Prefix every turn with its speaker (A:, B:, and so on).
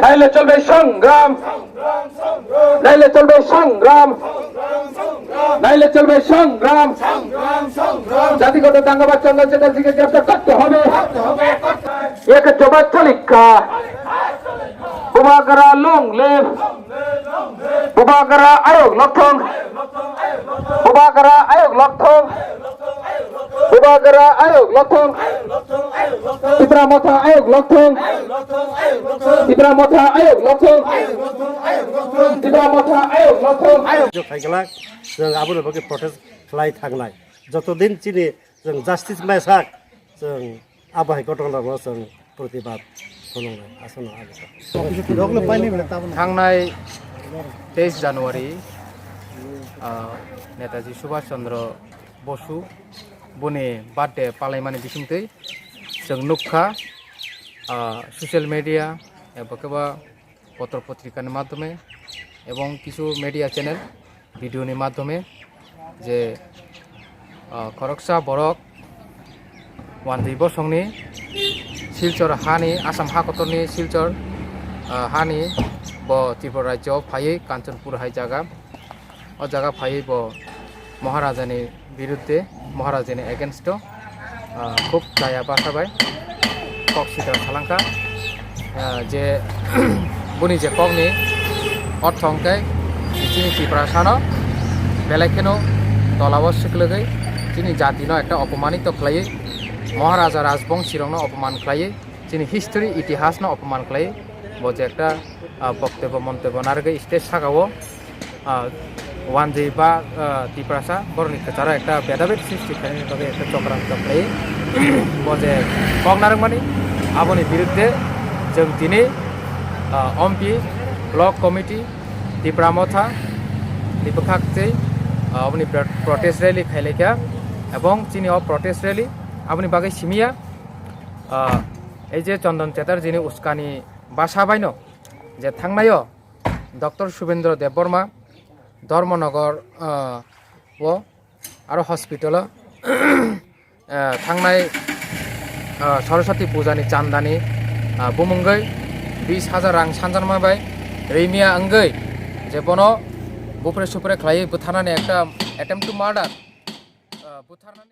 A: নাইলে চলবে সংগ্রাম, নাইলে চলবে সংগ্রাম, নাইলে চলবে সংগ্রাম। জাতিগত দাঙ্গাবাজ চন্দ্রশেখর সিংকে গ্রেফতার করতে হবে। এক জবাব লিখা বুবাগরা লং লেভ, বুবাগরা আয়োগ লক্ষণ, বুবাগরা আয়োগ লক্ষণ, বুবাগরা আয়োগ লক্ষণ, ত্রিপুরা মথা আয়োগ লক্ষণ, ত্রিপুরা মথা আয়োগ লক্ষণ, ত্রিপুরা মথা আয়োগ লক্ষণ।
B: फाइगलाक जों आबोनो बागै प्रटेस्ट खालाय थांनाय जतदिन चिनि जों जास्टिस मेसाक जों आबाहाय गथंलानो जों प्रतिबाद खालामनाय आसना
C: थांनाय 23 जानुवारि नेताजी सुभाष चंद्र बसु बुनि बार्डे पालायमानि बिथिंथै जों नुखा सोशल मिडिया एबा पत्र पत्रिकानि माध्यमे এবং কিছু মিডিয়া চ্যানেল ভিডিওनि মাধ্যমে যে খরকসা বরক ওয়ানদি বসংনি শিলচর হানি आसाम हाकतरनि শিলচর हानि ब त्रिपुरा राज्योआव फायै कांचनपुर हाय जागा ओ जागा फायै ब महाराजानि बिरुद्धे महाराजानि एगेन्स्ट खूब जाया बासाबाय कक सिद्रा खालांखा जे बुनि जे ककनि अर्थ अंकै चिनी त्रिपुरा सानो बेलायखेनो दलाव सिखलगै चिनी जातिनो एकटा अपमानित खालायै महाराजा राजबंशी रंनो अपमान खालायै चिनी हिस्ट्री इतिहासनो अपमान खालायै बजे एकटा बक्तव्य मन्तव्य नारगै स्टेज सागावो वानजे बा त्रिपुरासा बरनि कचारा एकटा बेदाबेद सृष्टि खालायनो थाखाय एकटा चक्रान्त खालायै बजे कक नारगमानि आबोनि बिरुद्धे जों दिनै एमपि ब्लक कमिटी त्रिपुरा मथा निपखाकते अपनी प्रोटेस्ट रैली खाइलेखा एवं चिनी प्रोटेस्ट रैली अपनी बागै सिमिया এই যে চন্দন চ্যাটার্জিনি উস্কানি বাসাবাইনো যে থাংনাयो डॉक्टर शुभेन्द्र देबबर्मा धर्मनगर ও आरो हस्पिटाल थांनाय सरस्वती पूजानि चान्दानि बुमुंगै 20,000 रां सानजानमाबाय रैमिया अंगै जे बनो बुप्रे सुप्रे खालायै बुथारनानै একটা अटेम्प्ट टू मार्डार बुथारनानै